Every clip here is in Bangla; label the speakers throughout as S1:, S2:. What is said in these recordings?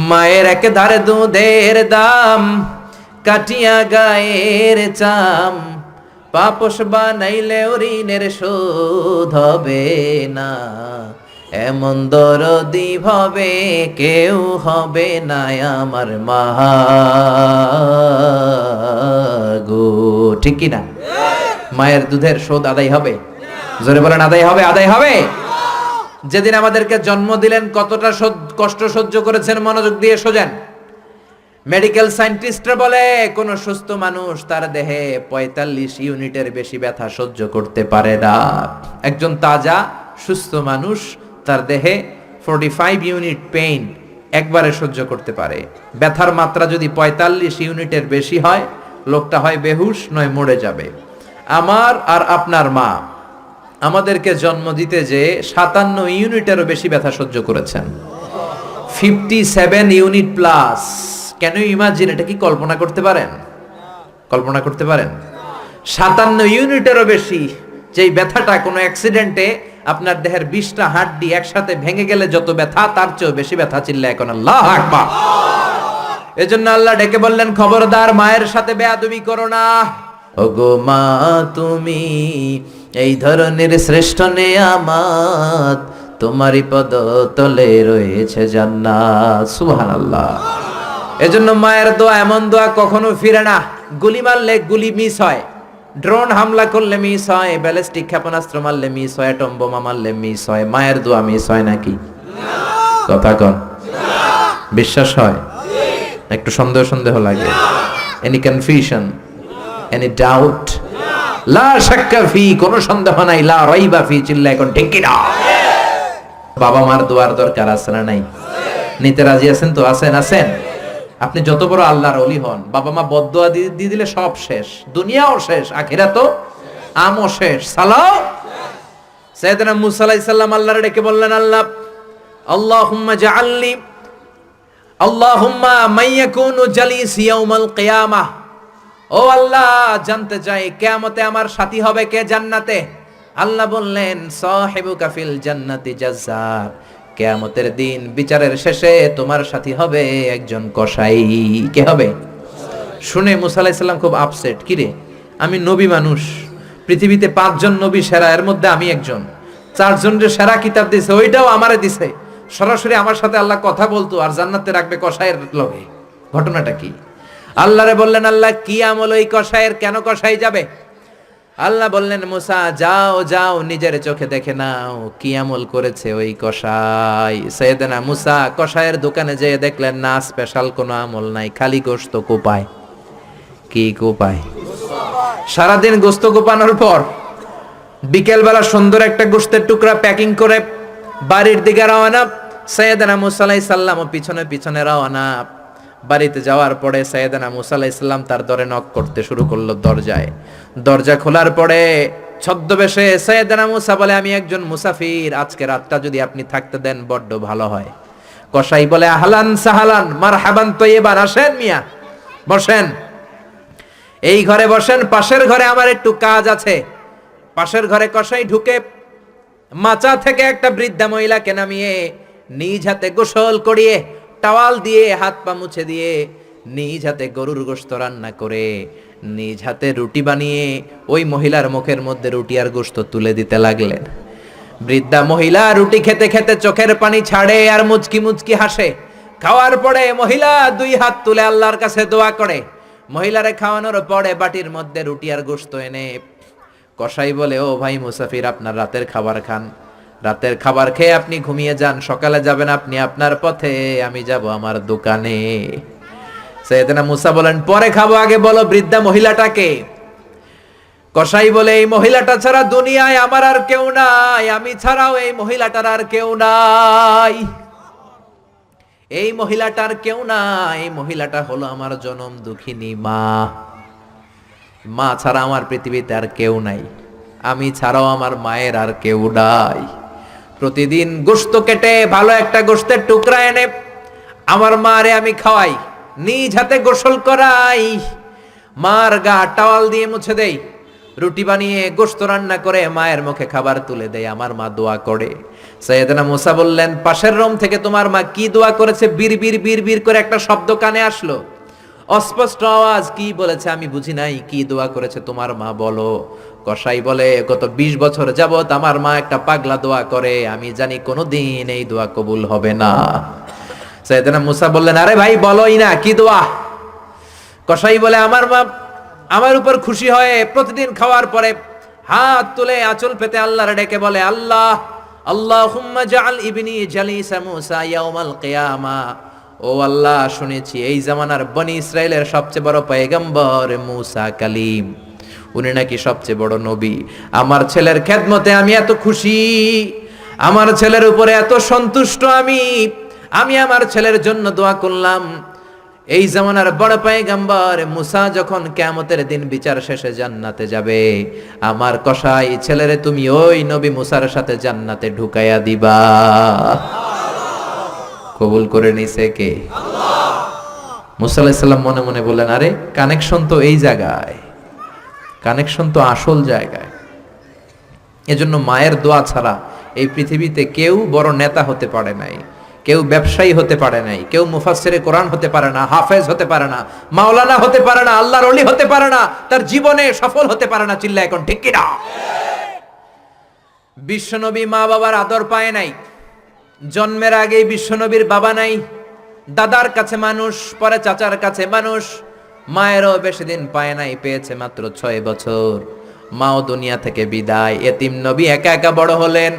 S1: মায়ের এক ধারে দুধের দাম, কাটিয়া গায়ের চাম, পাপস বানাইলেও ঋণের শোধ হবে না। এমন দরদি ভাবে কেউ হবে না আমার মা গো, ঠিক কি না? মায়ের দুধের শোধ আদায় হবে? জোরে বলেন আদায় হবে, আদায় হবে। যেদিন আমাদেরকে জন্ম দিলেন কতটা কষ্ট সহ্য করেছেন, মনোযোগ দিয়ে শোনেন। মেডিকেল সায়েন্টিস্টরা বলে কোন সুস্থ মানুষ তার দেহে ৪৫ ইউনিটের বেশি ব্যথা সহ্য করতে পারে না। একজন তাজা সুস্থ মানুষ তার দেহে 45 ইউনিট পেইন একবারে সহ্য করতে পারে। ব্যথার মাত্রা যদি ৪৫ ইউনিটের বেশি হয়, লোকটা হয় বেহুশ নয় মরে যাবে। আমার আর আপনার মা আমাদেরকে জন্ম দিতে যে ৫৭ ইউনিটেরও বেশি ব্যথা সহ্য করেছেন, 57 unit plus. Can you imagine? এটা কি কল্পনা করতে পারেন? কল্পনা করতে পারেন? ৫৭ ইউনিটেরও বেশি যেই ব্যথাটা কোনো অ্যাক্সিডেন্টে আপনার দেহের ২০টা হাড্ডি একসাথে ভেঙে গেলে যত ব্যথা, তার চেয়েও বেশি ব্যথা। চিল্লায় এখন আল্লাহু আকবার। এজন্য আল্লাহ ডেকে বললেন, খবরদার মায়ের সাথে বেয়াদবি করো না। ওগো মা তুমি এই ধরনের শ্রেষ্ঠ নেয়ামত, তোমারই পদ তলে রয়েছে জান্নাত। সুবহানাল্লাহ। এজন্য মায়ের দোয়া এমন দোয়া কখনো ফিরে না। গুলি মারলে গুলি মিস হয়, ড্রোন হামলা করলে মিস হয়, ব্যালিস্টিক ক্ষেপণাস্ত্র মারলে মিস হয়, অ্যাটম বোমা মারলে মিস হয়। মায়ের দোয়া মিস হয় নাকি? কথা কন। বিশ্বাস হয়? একটু সন্দেহ সন্দেহ লাগে? Any confusion, any doubt? লা শাক্কা ফি, কোনো সন্দেহ নাই। লা রাইবা ফি, চিল্লা এখন ঠিক কি না? বাবা মার দোয়ার দরকার আছে না নাই? নিতে রাজি আছেন তো? আছেন? আছেন? আপনি যত বড় আল্লাহর ওলি হন, বাবা মা বদদোয়া দিয়ে দিলে সব শেষ, দুনিয়াও শেষ, আখিরাতও আমও শেষ। সালাও। সাইয়েদনা মুসা আলাইহিস সালাম আল্লাহর ডেকে বললেন, আল্লাহ আল্লাহুম্মা জাআলনি, আল্লাহুম্মা মাইয়াকুনু জালিসি ইয়াউমাল কিয়ামাহ। ও আল্লাহ, জানতে চাই কিয়ামতে আমার সাথী হবে কে জান্নাতে? আল্লাহ বললেন, সাহিবুকা ফিল জান্নাতি জাজ্জার। কিয়ামতের দিন বিচারের শেষে তোমার সাথী হবে একজন কসাই। কে হবে? শুনে মুসা আলাইহিস সালাম খুব আপসেট। কিরে, আমি নবী মানুষ, পৃথিবীতে ৫ জন নবী সেরা, এর মধ্যে আমি একজন। ৪ জনের সেরা কিতাব দিছে, ওইটাও আমারে দিছে। সরাসরি আমার সাথে আল্লাহ কথা বলতো, আর জান্নাতে রাখবে কসাইয়ের লগে। ঘটনাটা কি? আল্লাহরে বললেন, আল্লাহ কি আমল ওই কসাইয়ের, কেন কসাই যাবে? আল্লাহ বললেন, মুসা যাও যাও, নিজের চোখে দেখে নাও কি আমল করেছে ওই কসাই। সাইয়েদনা মুসা কসাইয়ের দোকানে যেয়ে দেখলেন না, স্পেশাল কোনো আমল নাই, খালি গোশত কোপায়। কি কোপায়? সারাদিন গোশত কোপানোর পর বিকেলবেলা সুন্দর একটা গোশতের টুকরা প্যাকিং করে বাড়ির দিকে রওনা। সাইয়েদনা মুসা আলাইহিস সালাম পিছনে পিছনে রওনা। বাড়িতে যাওয়ার পরে সাইয়েদনা মুসা আলাইহিস সালাম তার দরে নক করতে শুরু করলো দরজায়। দরজা খোলার পরে ছদ্মবেশে সাইয়েদনা মুসা বলে, আমি একজন মুসাফির, আজকে রাতটা যদি আপনি থাকতে দেন বড্ড ভালো হয়। কসাই বলে, আহলান সাহালান মারহাবান তয়্যিবান, আসেন মিয়া, বসেন, এই ঘরে বসেন, পাশের ঘরে আমার একটু কাজ আছে। পাশের ঘরে কসাই ঢুকে মাচা থেকে একটা বৃদ্ধা মহিলাকে নামিয়ে নিজ হাতে গোসল করিয়ে, টাওয়াল দিয়ে হাত পা মুছে দিয়ে, নিজ হাতে গরুর গোশত রান্না করে, নিজ হাতে রুটি বানিয়ে ওই মহিলার মুখের মধ্যে রুটি আর গোশত তুলে দিতে লাগলেন। বৃদ্ধা মহিলা রুটি খেতে খেতে চোখের পানি ছাড়ে আর মুচকি মুচকি হাসে। খাওয়ার পরে মহিলা 2 হাত তুলে আল্লাহর কাছে দোয়া করে। মহিলারে খাওয়ানোর পরে বাটির মধ্যে রুটি আর গোশত এনে কসাই বলে, ও ভাই মুসাফির, আপনার রাতের খাবার খান, রাতের খাবার খেয়ে আপনি ঘুমিয়ে যান, সকালে যাবেন আপনি আপনার পথে, আমি যাব আমার দোকানে। সাইয়েদনা মুসা বলেন, পরে খাবো, আগে বলো বৃদ্ধা মহিলাটাকে। কসাই বলে, এই মহিলাটা ছাড়া দুনিয়ায় আমার আর কেউ নাই, আমি ছাড়াও এই মহিলাটার আর কেউ নাই। এই মহিলাটার কেউ নাই, এই মহিলাটা হলো আমার জনম দুঃখিনী মা। মা ছাড়া আমার পৃথিবীতে আর কেউ নাই, আমি ছাড়াও আমার মায়ের আর কেউ নাই। প্রতিদিন গোশত কেটে ভালো একটা গোশতের টুকরা এনে আমার মারে আমি খাওয়াই, নিজ হাতে গোসল করাই, মার গা টাওয়াল দিয়ে মুছে দেই, রুটি বানিয়ে গোশত রান্না করে মায়ের মুখে খাবার তুলে দেয়, আমার মা দোয়া করে। সাইয়েদনা মুসা বললেন, পাশের রুম থেকে তোমার মা কি দোয়া করেছে? বিড়বিড় বিড়বিড় করে একটা শব্দ কানে আসলো, অস্পষ্ট আওয়াজ। কি বলেছে আমি বুঝি নাই, কি দোয়া করেছে তোমার মা বলো। কসাই বলে, গত 20 বছর যাবত আমার মা একটা পাগলা দোয়া করে, আমি জানি কোনোদিন এই দোয়া কবুল হবে না। সাইয়েদনা মুসা বললেন, আরে ভাই বলোই না, কি দোয়া? কসাই বলে, আমার মা আমার উপর খুশি হয়ে প্রতিদিন খাওয়ার পরে হাত তুলে আঁচল পেতে আল্লাহর ডেকে বলে, আল্লাহ আল্লাহুম্মা জাআল ইবনি জালিসা মুসা ইয়াউমাল কিয়ামা। ও আল্লাহ, শুনেছি এই জামানার বনি ইসরাইলের সবচেয়ে বড় পয়গম্বর মুসা কালিম, উনি নাকি সবচেয়ে বড় নবী। আমার ছেলের খেদমতে আমি এত খুশি, আমার ছেলের উপরে এত সন্তুষ্ট আমি আমার ছেলের জন্য দোয়া করলাম। এই জামানার বড় পয়গম্বর মুসা যখন কিয়ামতের দিন বিচার শেষে জান্নাতে যাবে, আমার কসাই ছেলেরে তুমি ওই নবী মুসার সাথে জান্নাতে ঢুকাইয়া দিবা। কবুল করে নিছে কে? আল্লাহ। মুসা আলাইহিস সালাম মনে মনে বললেন, আরে কানেকশন তো এই জায়গায়, কানেকশন তো আসল জায়গায়। এজন্য মায়ের দোয়া ছাড়া এই পৃথিবীতে কেউ বড় নেতা হতে পারে নাই, কেউ ব্যবসায়ী হতে পারে নাই, কেউ মুফাসসিরে কোরআন হতে পারে না, হাফেজ হতে পারে না, মাওলানা হতে পারে না, আল্লাহর ওলি হতে পারে না, তার জীবনে সফল হতে পারে না। চিল্লা এখন ঠিক কিনা? বিশ্বনবী মা বাবার আদর পায় নাই, জন্মের আগেই বিশ্বনবীর বাবা নাই, দাদার কাছে মানুষ, পরে চাচার কাছে মানুষ, মায়েরও বেশি দিন পায় নাই, পেয়েছে মাত্র 6 বছর। মাও দুনিয়া থেকে বিদায়, এতিম নবী একা একা বড় হলেন।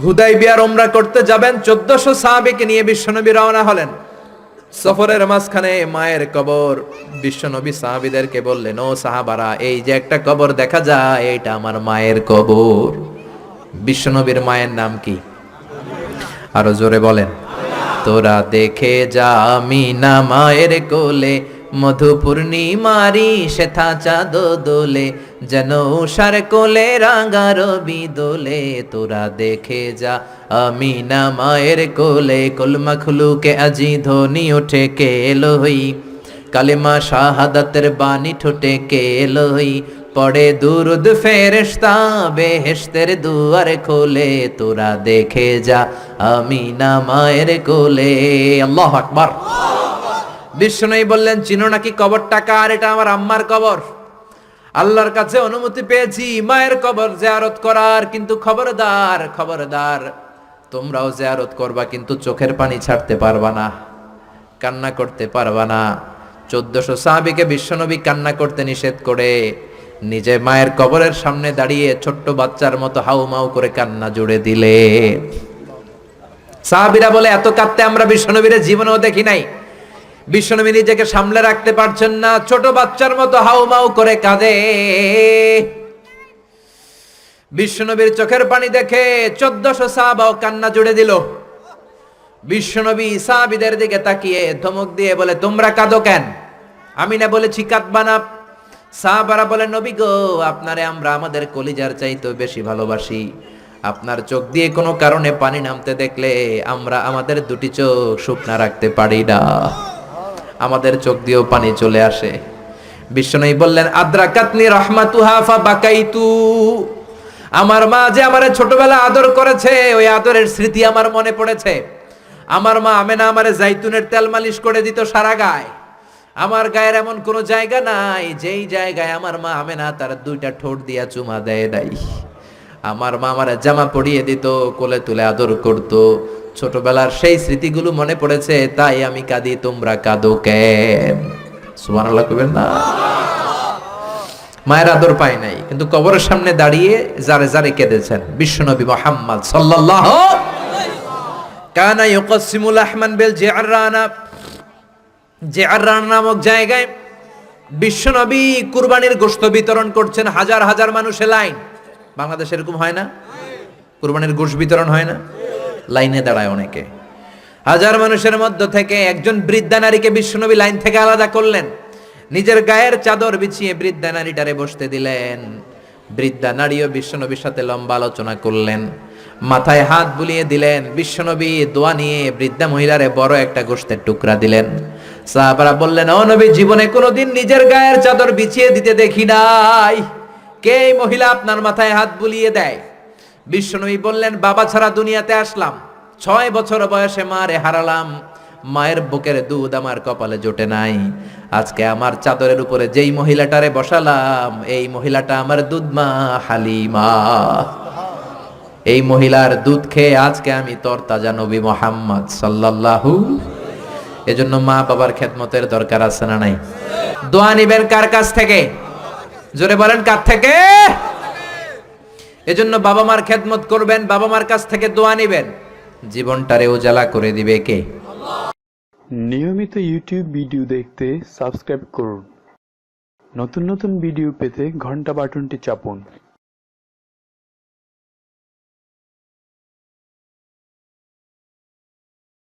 S1: হুদাইবিয়ার উমরা করতে যাবেন, 1400 সাহাবীকে নিয়ে বিশ্বনবী রওনা হলেন। সফরের মাঝখানে মায়ের কবর। বিশ্বনবী সাহাবীদেরকে বললেন, ও সাহাবারা, এই যে একটা কবর দেখা যায়, এটা আমার মায়ের কবর। বিশ্বনবীর মায়ের নাম কি? আরো জোরে বলেন। তোরা দেখে যা আমিনা মায়ের কোলে, মধু পূর্ণিমারি শেথা চাঁদ দোলে, যেন উষার কোলে রাঙা রবি দোলে। তোরা দেখে যা আমিনা মায়ের কোলে, কুল মখলুকে আজি ধ্বনি ওঠে কে এলোই, কালেমা শাহাদাতের বাণী ঠোঁটে কে এলোই, পড়ে দুরুদ ফেরেশতা বেহেশতের দুয়ার খোলে। তোরা দেখে যা আমিনা মায়ের কোলে। আল্লাহু আকবার। বিশ্বনবী বললেন, চিনো নাকি কবরটা কার? এটা আমার আম্মার কবর। আল্লাহর কাছে অনুমতি পেয়েছি মায়ের কবর জিয়ারত করার, কিন্তু খবরদার খবরদার, তোমরাও জিয়ারত করবা, কিন্তু চোখের পানি ছাড়তে পারবা না, কান্না করতে পারবা না। 1400 সাহাবীকে বিশ্বনবী কান্না করতে নিষেধ করে নিজে মায়ের কবরের সামনে দাঁড়িয়ে ছোট্ট বাচ্চার মতো হাউমাউ করে কান্না জুড়ে দিলে। সাহাবীরা বলে, এত কাঁদতে আমরা বিশ্বনবীর জীবনেও দেখি নাই। বিশ্বনবী নিজেকে সামলে রাখতে পারছেন না, ছোট বাচ্চার মতো হাউমাউ করে কাঁদে। বিশ্বনবীর চোখের পানি দেখে 1400 সাহাবাও কান্না জুড়ে দিল। বিশ্বনবী সাহাবীদের দিকে তাকিয়ে ধমক দিয়ে বলে, তোমরা কাঁদো কেন? আমি না বলেছি কাঁদবা না? সাহাবারা বলে, নবী গো, আপনারে আমরা আমাদের কলিজার চাইতে বেশি ভালোবাসি। আপনার চোখ দিয়ে কোনো কারণে পানি নামতে দেখলে আমরা আমাদের দুটি চোখ শুকনা রাখতে পারি না, আমাদের চোখ দিয়েও পানি চলে আসে। বিশ্বনবী বললেন, আদ্রাকাতনি রাহমাতুহা ফাবাকাইতু। আমার মা যে আমারে ছোটবেলা আদর করেছে, ওই আদরের স্মৃতি আমার মনে পড়েছে। আমার মা আমেনা আমারে জাইতুনের তেল মালিশ করে দিত সারা গায়ে। আমার গায়ের এমন কোনো জায়গা নাই যেই জায়গায় আমার মা আমেনা তার 2টা ঠোঁট দিয়া চুমা দেয় নাই। আমার মা আমারে জামা পরিয়ে দিত, কোলে তুলে আদর করত। ছোটবেলার সেই স্মৃতিগুলো মনে পড়েছে, তাই আমি কাঁদি। তোমরা কাঁদো কেন? সুবহানাল্লাহ কইবেন না? মায়ের আদর পায় নাই, কিন্তু কবরের সামনে দাঁড়িয়ে জারে জারে কেঁদেছেন বিশ্বনবী মুহাম্মদ সাল্লাল্লাহু কানা ইউকাসিমুল আহমান বিল জিআররানা। জিআররানা নামক জায়গায় বিশ্বনবী কুরবানির গোশত বিতরণ করছেন। হাজার হাজার মানুষের লাইন। বাংলাদেশে এরকম হয় না? কুরবানির গোশত বিতরণ হয় না? লাইনে দাঁড়ায় অনেকে। হাজার মানুষের মধ্য থেকে একজন বৃদ্ধা নারীকে বিশ্বনবী লাইন থেকে আলাদা করলেন, নিজের গায়ের চাদর বিছিয়ে বৃদ্ধা নারীটারে বসতে দিলেন। বৃদ্ধা নারীও বিশ্বনবীর সাথে লম্বা আলোচনা করলেন, মাথায় হাত বুলিয়ে দিলেন। বিশ্বনবী দোয়া নিয়ে বৃদ্ধা মহিলারে বড় একটা গোশতের টুকরা দিলেন। সাহাবারা বললেন, ও নবী, জীবনে কোনোদিন নিজের গায়ের চাদর বিছিয়ে দিতে দেখি নাই। কে এই মহিলা আপনার মাথায় হাত বুলিয়ে দেয়? বিশ্বনবী বললেন, বাবা ছাড়া দুনিয়াতে আসলাম, 6 বছর বয়সে মারে হারালাম, মায়ের বুকের দুধ আমার কপালে জোটে নাই। আজকে আমার চাদরের উপরে যেই মহিলাটারে বসালাম, এই মহিলাটা আমার দুধ মা হালিমা। এই মহিলার দুধ খেয়ে আজকে আমি তরতাজা নবী মুহাম্মদ সাল্লাল্লাহু। এজন্য মা বাবার খেদমতের দরকার আছে না নাই? দোয়া নিবেন কার কাছ থেকে? জোরে বলেন, কার থেকে? এজন্য বাবা মার খেদমত করবেন, বাবা মার কাছ থেকে দোয়া নিবেন। জীবনটারে উজালা করে দিবে কে?
S2: নিয়মিত ইউটিউব ভিডিও দেখতে সাবস্ক্রাইব করুন। নতুন নতুন ভিডিও পেতে ঘন্টা বাটনটি চাপুন।